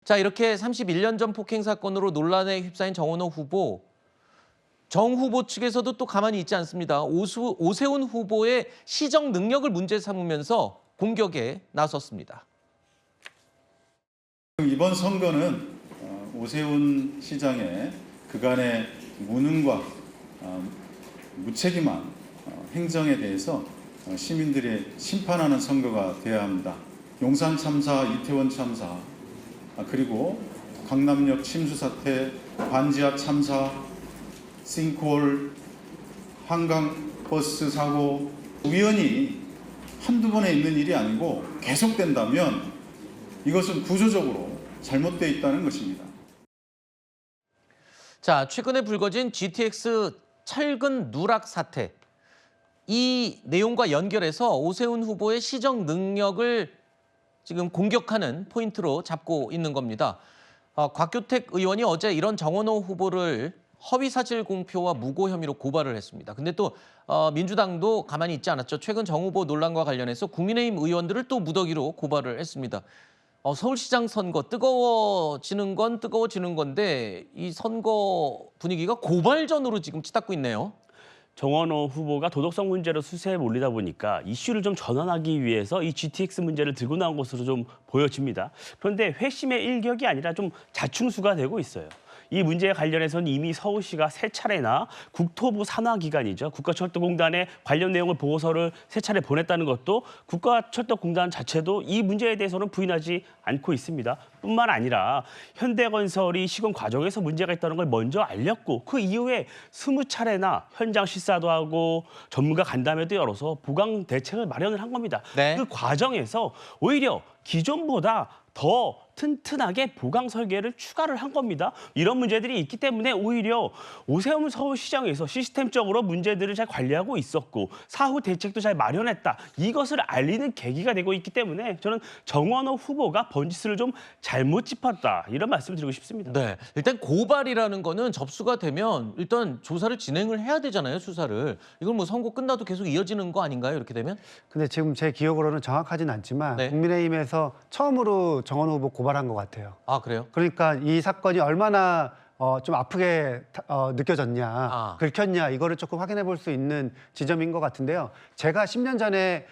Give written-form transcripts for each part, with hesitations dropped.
자, 이렇게 31년 전 폭행 사건으로 논란에 휩싸인 정원호 후보. 정 후보 측에서도 또 가만히 있지 않습니다. 오세훈 후보의 시정 능력을 문제 삼으면서 공격에 나섰습니다. 이번 선거는 오세훈 시장의 그간의 무능과 무책임한 행정에 대해서 시민들이 심판하는 선거가 되어야 합니다. 용산 참사, 이태원 참사, 그리고 강남역 침수 사태, 반지하 참사, 싱크홀, 한강버스 사고, 우연히 한두 번에 있는 일이 아니고 계속된다면 이것은 구조적으로 잘못되어 있다는 것입니다. 자, 최근에 불거진 GTX 철근 누락 사태. 이 내용과 연결해서 오세훈 후보의 시정 능력을 지금 공격하는 포인트로 잡고 있는 겁니다. 곽규택 의원이 어제 이런 정원호 후보를 허위사실 공표와 무고 혐의로 고발을 했습니다. 근데 또 민주당도 가만히 있지 않았죠. 최근 정 후보 논란과 관련해서 국민의힘 의원들을 또 무더기로 고발을 했습니다. 서울시장 선거 뜨거워지는 건 뜨거워지는 건데 이 선거 분위기가 고발전으로 지금 치닫고 있네요. 정원호 후보가 도덕성 문제로 수세에 몰리다 보니까 이슈를 좀 전환하기 위해서 이 GTX 문제를 들고 나온 것으로 좀 보여집니다. 그런데 회심의 일격이 아니라 좀 자충수가 되고 있어요. 이 문제에 관련해서는 이미 서울시가 3차례나 국토부 산하기관이죠. 국가철도공단에 관련 내용을 보고서를 3차례 보냈다는 것도 국가철도공단 자체도 이 문제에 대해서는 부인하지 않고 있습니다. 뿐만 아니라 현대건설이 시공 과정에서 문제가 있다는 걸 먼저 알렸고 그 이후에 20차례나 현장 실사도 하고 전문가 간담회도 열어서 보강 대책을 마련을 한 겁니다. 네. 그 과정에서 오히려 기존보다 더 튼튼하게 보강 설계를 추가를 한 겁니다. 이런 문제들이 있기 때문에 오히려 오세훈 서울시장에서 시스템적으로 문제들을 잘 관리하고 있었고 사후 대책도 잘 마련했다. 이것을 알리는 계기가 되고 있기 때문에 저는 정원호 후보가 번지수를 좀 잘못 짚었다. 이런 말씀을 드리고 싶습니다. 네, 일단 고발이라는 거는 접수가 되면 일단 조사를 진행을 해야 되잖아요, 수사를. 이건 뭐 선거 끝나도 계속 이어지는 거 아닌가요, 이렇게 되면? 근데 지금 제 기억으로는 정확하진 않지만 네. 국민의힘에서 처음으로 정원호 후보 고발한 것 같아요. 아, 그래요? 그러니까 이 사건이 얼마나 좀 아프게 느껴졌냐, 긁혔냐 이거를 조금 확인해 볼 수 있는 지점인 것 같은데요. 제가 10년 전에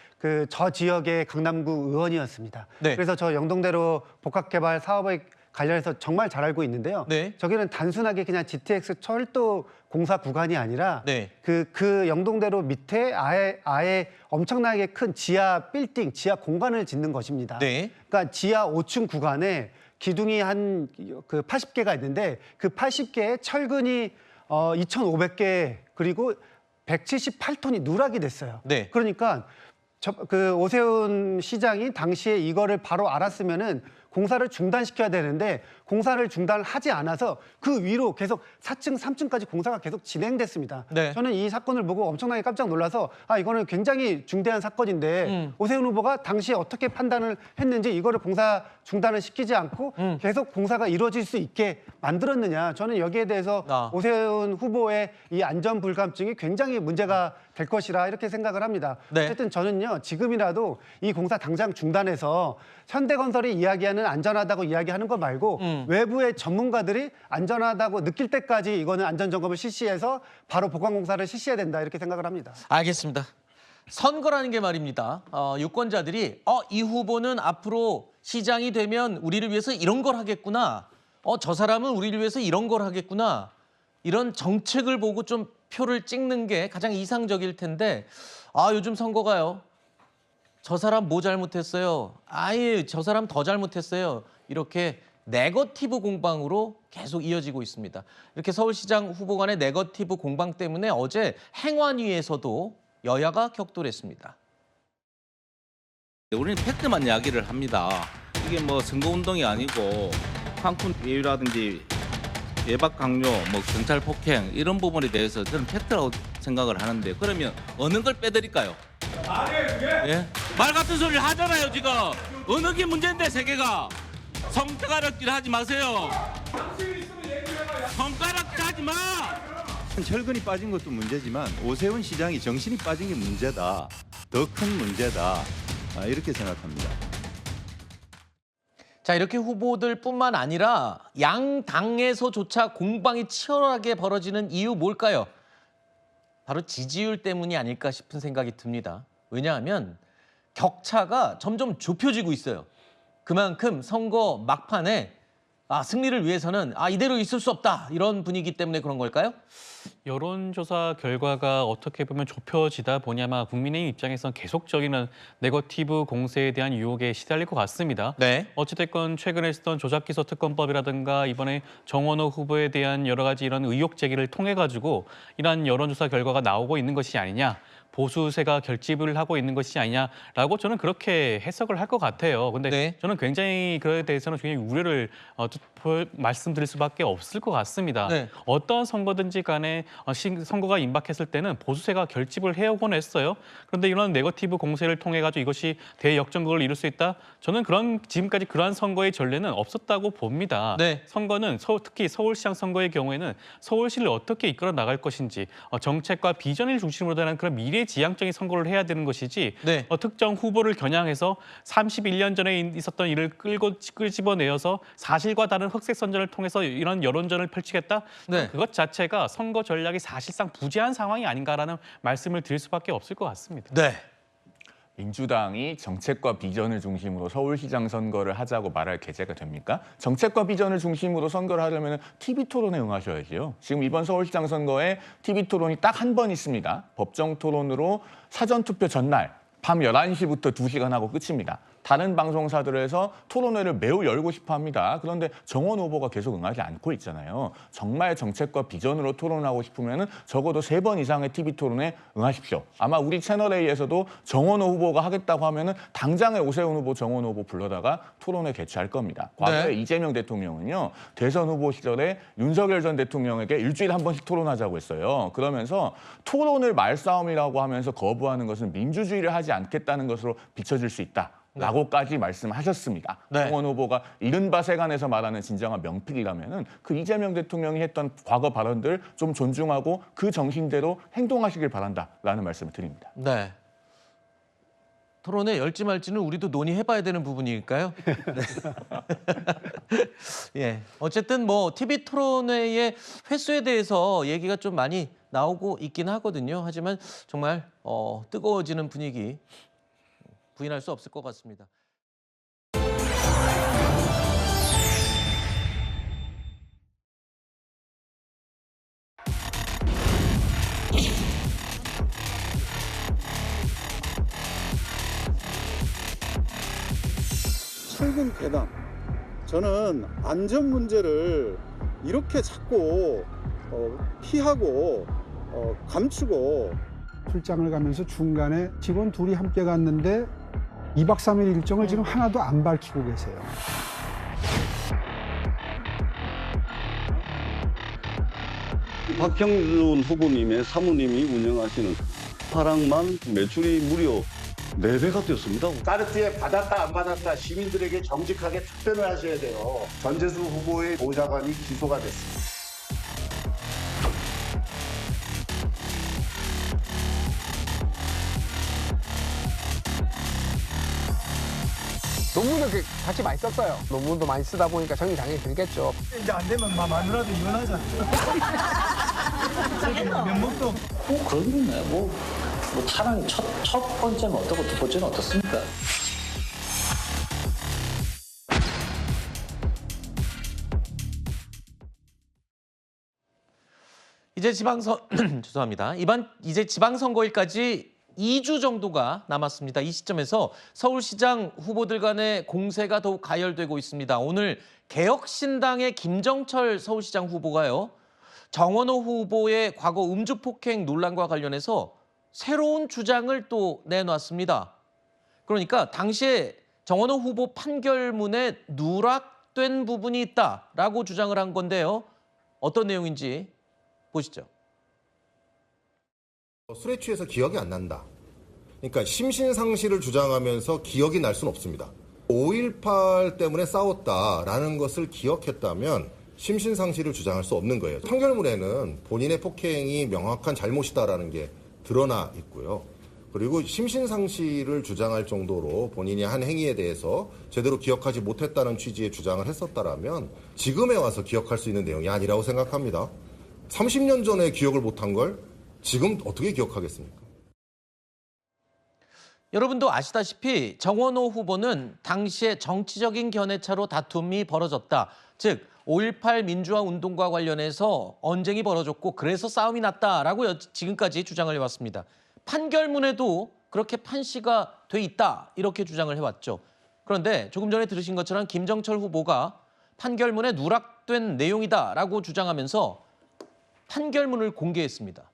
저 지역의 강남구 의원이었습니다. 네. 그래서 저 영동대로 복합개발 사업에 관련해서 정말 잘 알고 있는데요. 네. 저기는 단순하게 그냥 GTX 철도 공사 구간이 아니라 네. 그 영동대로 밑에 아예 엄청나게 큰 지하 빌딩, 지하 공간을 짓는 것입니다. 네. 그러니까 지하 5층 구간에 기둥이 한 80개가 있는데 그 80개의 철근이 2,500개 그리고 178톤이 누락이 됐어요. 네. 그러니까 오세훈 시장이 당시에 이거를 바로 알았으면은 공사를 중단시켜야 되는데 공사를 중단하지 않아서 그 위로 계속 4층, 3층까지 공사가 계속 진행됐습니다. 네. 저는 이 사건을 보고 엄청나게 깜짝 놀라서 이거는 굉장히 중대한 사건인데 오세훈 후보가 당시에 어떻게 판단을 했는지 이거를 공사 중단을 시키지 않고 계속 공사가 이루어질 수 있게 만들었느냐. 저는 여기에 대해서 오세훈 후보의 이 안전 불감증이 굉장히 문제가 될 것이라 이렇게 생각을 합니다. 네. 어쨌든 저는요, 지금이라도 이 공사 당장 중단해서 현대건설이 이야기하는 안전하다고 이야기하는 거 말고 외부의 전문가들이 안전하다고 느낄 때까지 이거는 안전점검을 실시해서 바로 보강공사를 실시해야 된다 이렇게 생각을 합니다. 알겠습니다. 선거라는 게 말입니다. 유권자들이 이 후보는 앞으로 시장이 되면 우리를 위해서 이런 걸 하겠구나. 저 사람은 우리를 위해서 이런 걸 하겠구나. 이런 정책을 보고 좀 표를 찍는 게 가장 이상적일 텐데 요즘 선거가요. 저 사람 뭐 잘못했어요. 아예 저 사람 더 잘못했어요. 이렇게 네거티브 공방으로 계속 이어지고 있습니다. 이렇게 서울시장 후보 간의 네거티브 공방 때문에 어제 행안위에서도 여야가 격돌했습니다. 우리는 팩트만 이야기를 합니다. 이게 뭐 선거운동이 아니고 한푼 예유라든지 외박 강요, 뭐 경찰 폭행 이런 부분에 대해서 저는 팩트라고 생각을 하는데 그러면 어느 걸 빼드릴까요? 예? 말 같은 소리를 하잖아요 지금. 어느 게 문제인데 세계가. 손가락질 하지 마세요. 손가락질 하지 마. 철근이 빠진 것도 문제지만 오세훈 시장이 정신이 빠진 게 문제다. 더 큰 문제다. 이렇게 생각합니다. 자, 이렇게 후보들뿐만 아니라 양 당에서조차 공방이 치열하게 벌어지는 이유 뭘까요? 바로 지지율 때문이 아닐까 싶은 생각이 듭니다. 왜냐하면 격차가 점점 좁혀지고 있어요. 그만큼 선거 막판에 승리를 위해서는 이대로 있을 수 없다, 이런 분위기 때문에 그런 걸까요? 여론조사 결과가 어떻게 보면 좁혀지다 보니 아마 국민의 입장에선 계속적인 네거티브 공세에 대한 유혹에 시달릴 것 같습니다. 네. 어찌됐건 최근에 쓰던 조작기소 특검법이라든가 이번에 정원호 후보에 대한 여러 가지 이런 의혹 제기를 통해 가지고 이러한 여론조사 결과가 나오고 있는 것이 아니냐, 보수세가 결집을 하고 있는 것이 아니냐라고 저는 그렇게 해석을 할 것 같아요. 근데 네. 저는 굉장히 그에 대해서는 굉장히 우려를 말씀드릴 수밖에 없을 것 같습니다. 네. 어떤 선거든지 간에 선거가 임박했을 때는 보수세가 결집을 해오곤 했어요. 그런데 이런 네거티브 공세를 통해 가지고 이것이 대역전극을 이룰 수 있다? 저는 지금까지 그러한 선거의 전례는 없었다고 봅니다. 네. 선거는 특히 서울시장 선거의 경우에는 서울시를 어떻게 이끌어 나갈 것인지 정책과 비전을 중심으로 되는 그런 미래지향적인 선거를 해야 되는 것이지 네. 특정 후보를 겨냥해서 31년 전에 있었던 일을 끄집어내어서 사실과 다른 흑색 선전을 통해서 이런 여론전을 펼치겠다? 네. 그것 자체가 선거 전략이 사실상 부재한 상황이 아닌가라는 말씀을 드릴 수밖에 없을 것 같습니다. 네. 민주당이 정책과 비전을 중심으로 서울시장 선거를 하자고 말할 계제가 됩니까? 정책과 비전을 중심으로 선거를 하려면 TV토론에 응하셔야지요. 지금 이번 서울시장 선거에 TV토론이 딱 한 번 있습니다. 법정토론으로 사전투표 전날 밤 11시부터 2시간 하고 끝입니다. 다른 방송사들에서 토론회를 매우 열고 싶어 합니다. 그런데 정원 후보가 계속 응하지 않고 있잖아요. 정말 정책과 비전으로 토론하고 싶으면 적어도 3번 이상의 TV토론에 응하십시오. 아마 우리 채널A에서도 정원 후보가 하겠다고 하면 당장에 오세훈 후보, 정원 후보 불러다가 토론회 개최할 겁니다. 과거에 네. 이재명 대통령은요. 대선 후보 시절에 윤석열 전 대통령에게 일주일에 한 번씩 토론하자고 했어요. 그러면서 토론을 말싸움이라고 하면서 거부하는 것은 민주주의를 하지 않겠다는 것으로 비춰질 수 있다. 라고까지 말씀하셨습니다. 네. 정원 후보가 이른바 세간에서 말하는 진정한 명필이라면은 그 이재명 대통령이 했던 과거 발언들 좀 존중하고 그 정신대로 행동하시길 바란다라는 말씀을 드립니다. 네. 토론회 열지 말지는 우리도 논의해봐야 되는 부분이니까요. 네. 예. 어쨌든 TV 토론회의 횟수에 대해서 얘기가 좀 많이 나오고 있긴 하거든요. 하지만 정말 뜨거워지는 분위기 부인할 수 없을 것 같습니다. 철근 괴담. 저는 안전 문제를 이렇게 자꾸 피하고 감추고 출장을 가면서 중간에 직원 둘이 함께 갔는데 2박 3일 일정을 지금 하나도 안 밝히고 계세요. 박형준 후보님의 사모님이 운영하시는 파랑만 매출이 무려 4배가 뛰었습니다. 까르띠에 받았다 안 받았다 시민들에게 정직하게 답변을 하셔야 돼요. 전재수 후보의 보좌관이 기소가 됐습니다. 논문을 같이 많이 썼어요. 논문도 많이 쓰다 보니까 정이 당연히 들겠죠. 이제 안 되면 마누라도 이혼하자. 면목도. 그러면 뭐 차라리 첫 번째는 어떻고 두 번째는 어떻습니까? 이제 죄송합니다. 이제 지방선거일까지 2주 정도가 남았습니다. 이 시점에서 서울시장 후보들 간의 공세가 더욱 가열되고 있습니다. 오늘 개혁신당의 김정철 서울시장 후보가요. 정원호 후보의 과거 음주폭행 논란과 관련해서 새로운 주장을 또 내놨습니다. 그러니까 당시에 정원호 후보 판결문에 누락된 부분이 있다라고 주장을 한 건데요. 어떤 내용인지 보시죠. 술에 취해서 기억이 안 난다. 그러니까 심신상실을 주장하면서 기억이 날 수는 없습니다. 5.18 때문에 싸웠다라는 것을 기억했다면 심신상실을 주장할 수 없는 거예요. 판결문에는 본인의 폭행이 명확한 잘못이다라는 게 드러나 있고요. 그리고 심신상실을 주장할 정도로 본인이 한 행위에 대해서 제대로 기억하지 못했다는 취지의 주장을 했었다라면 지금에 와서 기억할 수 있는 내용이 아니라고 생각합니다. 30년 전에 기억을 못한 걸 지금 어떻게 기억하겠습니까? 여러분도 아시다시피 정원호 후보는 당시에 정치적인 견해차로 다툼이 벌어졌다. 즉 5.18 민주화 운동과 관련해서 언쟁이 벌어졌고 그래서 싸움이 났다라고 지금까지 주장을 해왔습니다. 판결문에도 그렇게 판시가 돼 있다 이렇게 주장을 해왔죠. 그런데 조금 전에 들으신 것처럼 김정철 후보가 판결문에 누락된 내용이다라고 주장하면서 판결문을 공개했습니다.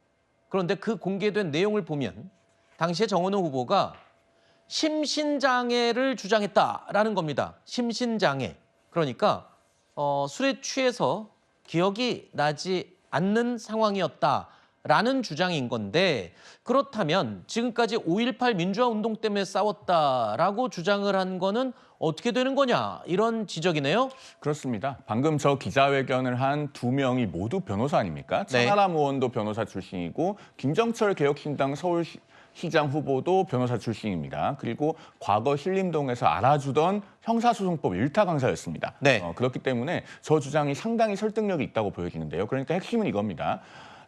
그런데 그 공개된 내용을 보면 당시에 정원호 후보가 심신장애를 주장했다라는 겁니다. 심신장애. 그러니까 술에 취해서 기억이 나지 않는 상황이었다라는 주장인 건데 그렇다면 지금까지 5.18 민주화 운동 때문에 싸웠다라고 주장을 한 거는 어떻게 되는 거냐 이런 지적이네요. 그렇습니다. 방금 저 기자회견을 한 두 명이 모두 변호사 아닙니까? 차나람 의원도 변호사 출신이고 김정철 개혁신당 서울시장 후보도 변호사 출신입니다. 그리고 과거 신림동에서 알아주던 형사소송법 일타 강사였습니다. 그렇기 때문에 저 주장이 상당히 설득력이 있다고 보여지는데요. 그러니까 핵심은 이겁니다.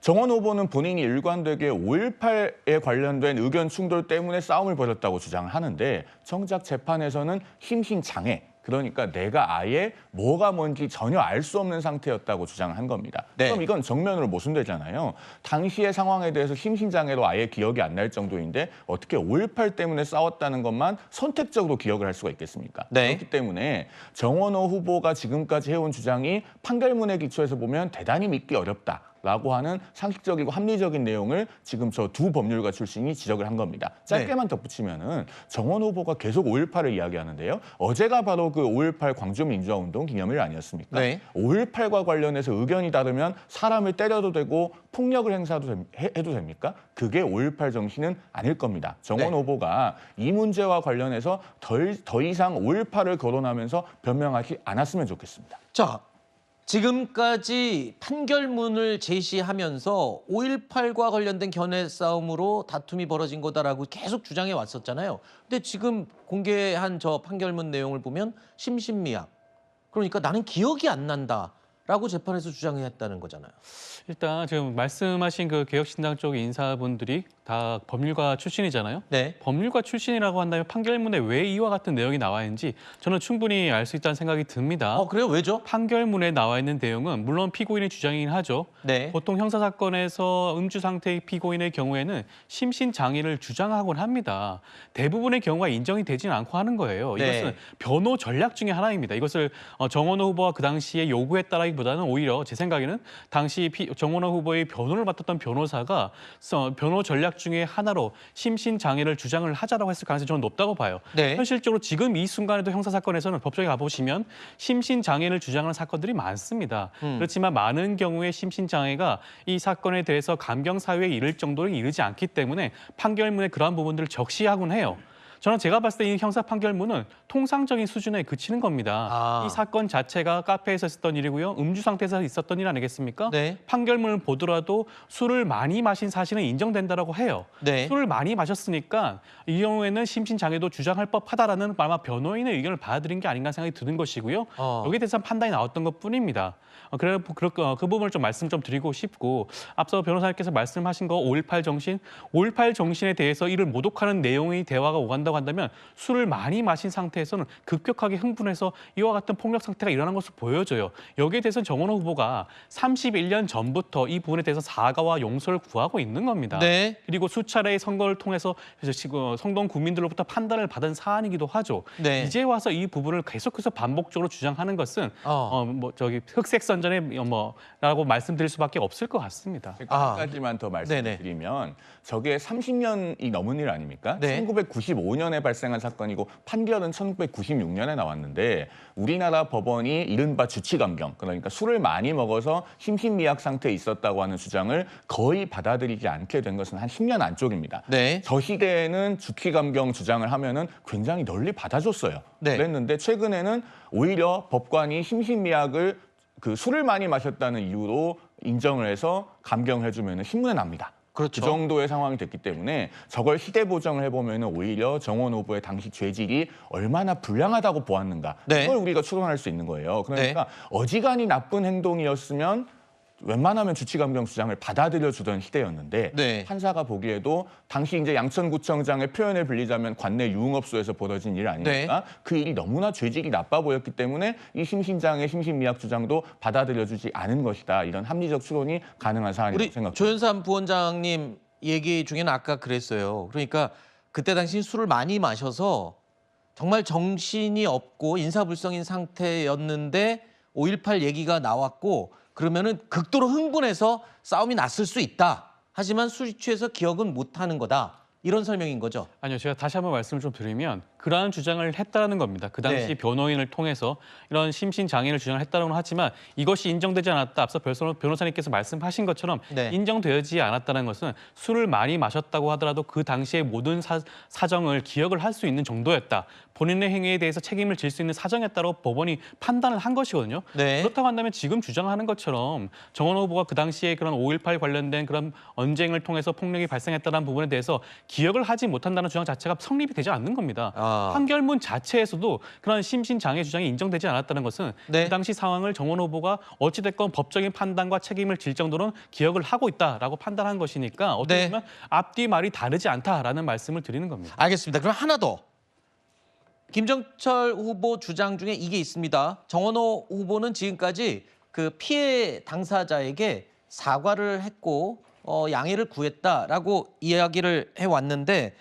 정원 후보는 본인이 일관되게 5.18에 관련된 의견 충돌 때문에 싸움을 벌였다고 주장을 하는데 정작 재판에서는 심신장애, 그러니까 내가 아예 뭐가 뭔지 전혀 알 수 없는 상태였다고 주장을 한 겁니다. 그럼 이건 정면으로 모순되잖아요. 당시의 상황에 대해서 심신장애로 아예 기억이 안 날 정도인데 어떻게 5.18 때문에 싸웠다는 것만 선택적으로 기억을 할 수가 있겠습니까? 그렇기 때문에 정원호 후보가 지금까지 해온 주장이 판결문에 기초해서 보면 대단히 믿기 어렵다. 라고 하는 상식적이고 합리적인 내용을 지금 저 두 법률가 출신이 지적을 한 겁니다. 짧게만 덧붙이면은 정원 후보가 계속 5.18을 이야기하는데요. 어제가 바로 그 5.18 광주민주화운동 기념일 아니었습니까? 5.18과 관련해서 의견이 다르면 사람을 때려도 되고 폭력을 해도 됩니까? 그게 5.18 정신은 아닐 겁니다. 정원 후보가 이 문제와 관련해서 더 이상 5.18을 거론하면서 변명하지 않았으면 좋겠습니다. 자. 지금까지 판결문을 제시하면서 5.18과 관련된 견해 싸움으로 다툼이 벌어진 거다라고 계속 주장해 왔었잖아요. 근데 지금 공개한 저 판결문 내용을 보면 심신미약. 그러니까 나는 기억이 안 난다라고 재판에서 주장했다는 거잖아요. 일단 지금 말씀하신 그 개혁신당 쪽 인사분들이 다 법률가 출신이잖아요. 법률가 출신이라고 한다면 판결문에 왜 이와 같은 내용이 나와 있는지 저는 충분히 알 수 있다는 생각이 듭니다. 그래요? 왜죠? 판결문에 나와 있는 내용은 물론 피고인의 주장이긴 하죠. 보통 형사사건에서 음주 상태의 피고인의 경우에는 심신장애를 주장하곤 합니다. 대부분의 경우가 인정이 되지는 않고 하는 거예요. 이것은 변호 전략 중에 하나입니다. 이것을 정원호 후보가 그 당시에 요구했다라기보다는 오히려 제 생각에는 당시 정원호 후보의 변호를 맡았던 변호사가 변호 전략 중에 하나로 심신장애를 주장을 하자라고 했을 가능성이 저는 높다고 봐요. 현실적으로 지금 이 순간에도 형사사건에서는 법정에 가보시면 심신장애를 주장하는 사건들이 많습니다. 그렇지만 많은 경우에 심신장애가 이 사건에 대해서 감경사유에 이를 정도로 이르지 않기 때문에 판결문에 그러한 부분들을 적시하곤 해요. 저는 제가 봤을 때 이 형사 판결문은 통상적인 수준에 그치는 겁니다. 이 사건 자체가 카페에서 있었던 일이고요. 음주 상태에서 있었던 일 아니겠습니까? 판결문을 보더라도 술을 많이 마신 사실은 인정된다라고 해요. 술을 많이 마셨으니까 이 경우에는 심신장애도 주장할 법하다라는 아마 변호인의 의견을 받아들인 게 아닌가 생각이 드는 것이고요. 여기에 대해서 판단이 나왔던 것뿐입니다. 그래 그 부분을 좀 말씀 좀 드리고 싶고 앞서 변호사님께서 말씀하신 거 5.18 정신, 5.18 정신에 대해서 이를 모독하는 내용의 대화가 오간다고 한다면 술을 많이 마신 상태에서는 급격하게 흥분해서 이와 같은 폭력 상태가 일어난 것으로 보여져요. 여기에 대해서는 정원호 후보가 31년 전부터 이 부분에 대해서 사과와 용서를 구하고 있는 겁니다. 그리고 수차례의 선거를 통해서 지금 성동 국민들로부터 판단을 받은 사안이기도 하죠. 이제 와서 이 부분을 계속해서 반복적으로 주장하는 것은 흑색선전에 라고 말씀드릴 수밖에 없을 것 같습니다. 한 가지만 더 말씀드리면 저게 30년이 넘은 일 아닙니까? 1995년에 발생한 사건이고 판결은 1996년에 나왔는데 우리나라 법원이 이른바 주치감경, 그러니까 술을 많이 먹어서 심신미약 상태에 있었다고 하는 주장을 거의 받아들이지 않게 된 것은 한 10년 안쪽입니다. 저 시대에는 주치감경 주장을 하면은 굉장히 널리 받아줬어요. 그랬는데 최근에는 오히려 법관이 심신미약을 술을 많이 마셨다는 이유로 인정을 해서 감경을 해주면 신문에 납니다. 그렇죠. 그 정도의 상황이 됐기 때문에 저걸 희대 보정을 해보면 오히려 정원 후보의 당시 죄질이 얼마나 불량하다고 보았는가. 네. 그걸 우리가 추론할 수 있는 거예요. 그러니까 어지간히 나쁜 행동이었으면 웬만하면 주치감경 주장을 받아들여 주던 시대였는데 네. 판사가 보기에도 당시 이제 양천구청장의 표현을 빌리자면 관내 유흥업소에서 벌어진 일 아닙니까? 네. 그 일이 너무나 죄질이 나빠 보였기 때문에 이 심신장의 심신미약 주장도 받아들여 주지 않은 것이다. 이런 합리적 추론이 가능한 사안이라고 우리 생각합니다. 조현삼 부원장님 얘기 중에는 아까 그랬어요. 그러니까 그때 당시 술을 많이 마셔서 정말 정신이 없고 인사불성인 상태였는데 5.18 얘기가 나왔고 그러면은 극도로 흥분해서 싸움이 났을 수 있다. 하지만 술이 취해서 기억은 못하는 거다. 이런 설명인 거죠. 아니요, 제가 다시 한번 말씀을 좀 드리면 그러한 주장을 했다는 겁니다. 그 당시 네. 변호인을 통해서 이런 심신장애를 주장을 했다고는 하지만 이것이 인정되지 않았다. 앞서 변호사님께서 말씀하신 것처럼 네. 인정되지 않았다는 것은 술을 많이 마셨다고 하더라도 그 당시의 모든 사정을 기억을 할 수 있는 정도였다. 본인의 행위에 대해서 책임을 질 수 있는 사정이었다고 법원이 판단을 한 것이거든요. 네. 그렇다고 한다면 지금 주장하는 것처럼 정원 후보가 그 당시에 그런 5.18 관련된 그런 언쟁을 통해서 폭력이 발생했다는 부분에 대해서 기억을 하지 못한다는 주장 자체가 성립이 되지 않는 겁니다. 판결문 자체에서도 그런 심신장애 주장이 인정되지 않았다는 것은 네. 그 당시 상황을 정원 후보가 어찌됐건 법적인 판단과 책임을 질 정도는 기억을 하고 있다라고 판단한 것이니까 어떻게 네. 보면 앞뒤 말이 다르지 않다라는 말씀을 드리는 겁니다. 알겠습니다. 그럼 하나 더. 김정철 후보 주장 중에 이게 있습니다. 정원호 후보는 지금까지 그 피해 당사자에게 사과를 했고 양해를 구했다라고 이야기를 해왔는데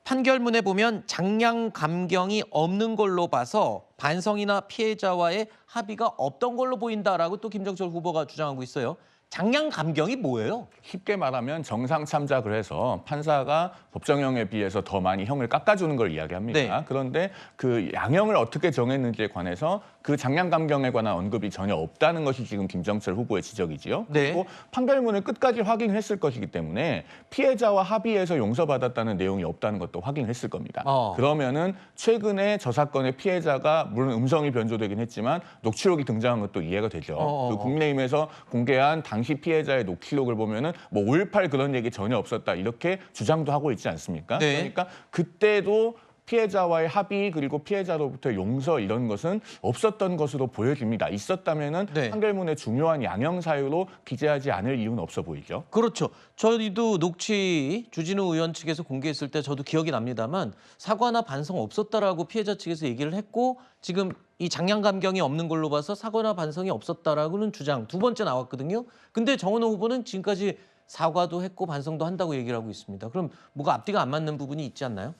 판결문에 보면 장량 감경이 없는 걸로 봐서 반성이나 피해자와의 합의가 없던 걸로 보인다라고 또 김정철 후보가 주장하고 있어요. 장량 감경이 뭐예요? 쉽게 말하면 정상 참작을 해서 판사가 법정형에 비해서 더 많이 형을 깎아주는 걸 이야기합니다. 네. 그런데 그 양형을 어떻게 정했는지에 관해서 그 장량 감경에 관한 언급이 전혀 없다는 것이 지금 김정철 후보의 지적이지요. 네. 그리고 판결문을 끝까지 확인했을 것이기 때문에 피해자와 합의해서 용서받았다는 내용이 없다는 것도 확인했을 겁니다. 그러면은 최근에 저 사건의 피해자가 물론 음성이 변조되긴 했지만 녹취록이 등장한 것도 이해가 되죠. 그 국민의힘에서 공개한 당시 피해자의 녹취록을 보면은 뭐 5.18 그런 얘기 전혀 없었다 이렇게 주장도 하고 있지 않습니까? 네. 그러니까 그때도 피해자와의 합의 그리고 피해자로부터 용서 이런 것은 없었던 것으로 보여집니다. 있었다면은 네. 판결문의 중요한 양형 사유로 기재하지 않을 이유는 없어 보이죠. 그렇죠. 저희도 녹취 주진우 의원 측에서 공개했을 때 저도 기억이 납니다만 사과나 반성 없었다라고 피해자 측에서 얘기를 했고 지금 이 장량 감경이 없는 걸로 봐서 사과나 반성이 없었다라고는 주장 두 번째 나왔거든요. 근데 정원호 후보는 지금까지 사과도 했고 반성도 한다고 얘기를 하고 있습니다. 그럼 뭐가 앞뒤가 안 맞는 부분이 있지 않나요?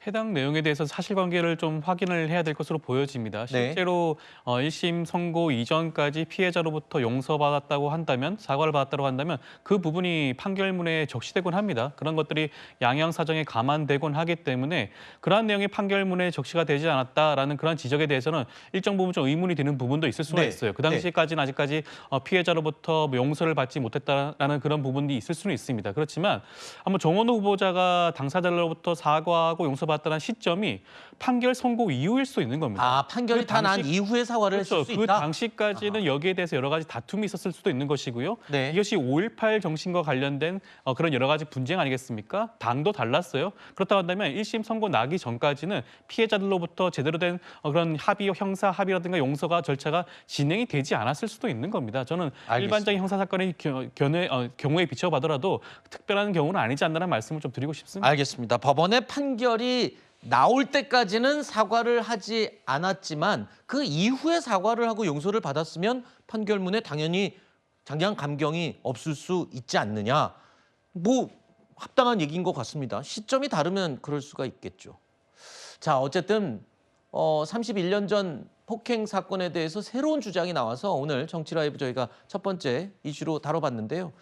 해당 내용에 대해서 사실관계를 좀 확인을 해야 될 것으로 보여집니다. 실제로 1심 선고 이전까지 피해자로부터 용서받았다고 한다면, 사과를 받았다고 한다면 그 부분이 판결문에 적시되곤 합니다. 그런 것들이 양형 사정에 감안되곤 하기 때문에 그러한 내용이 판결문에 적시가 되지 않았다라는 그런 지적에 대해서는 일정 부분 좀 의문이 드는 부분도 있을 수가 있어요. 그 당시까지는 아직까지 피해자로부터 용서를 받지 못했다라는 그런 부분이 있을 수는 있습니다. 그렇지만 한번 정원호 후보자가 당사자로부터 사과하고 용서받았다는 시점이 판결 선고 이후일 수 있는 겁니다. 아, 판결이 다 난 이후에 사과를 했을 수 그 있다? 당시까지는 여기에 대해서 여러 가지 다툼이 있었을 수도 있는 것이고요. 이것이 5.18 정신과 관련된 그런 여러 가지 분쟁 아니겠습니까? 당도 달랐어요. 그렇다고 한다면 1심 선고 나기 전까지는 피해자들로부터 제대로 된 그런 합의, 형사 합의라든가 용서가 절차가 진행이 되지 않았을 수도 있는 겁니다. 저는 일반적인 형사 사건의 경우에 비춰봐더라도 특별한 경우는 아니지 않나라는 말씀을 좀 드리고 싶습니다. 알겠습니다. 법원의 판결이 나올 때까지는 사과를 하지 않았지만 그 이후에 사과를 하고 용서를 받았으면 판결문에 당연히 장량 감경이 없을 수 있지 않느냐. 뭐 합당한 얘기인 것 같습니다. 시점이 다르면 그럴 수가 있겠죠. 자, 어쨌든 31년 전 폭행 사건에 대해서 새로운 주장이 나와서 오늘 정치라이브 저희가 첫 번째 이슈로 다뤄봤는데요.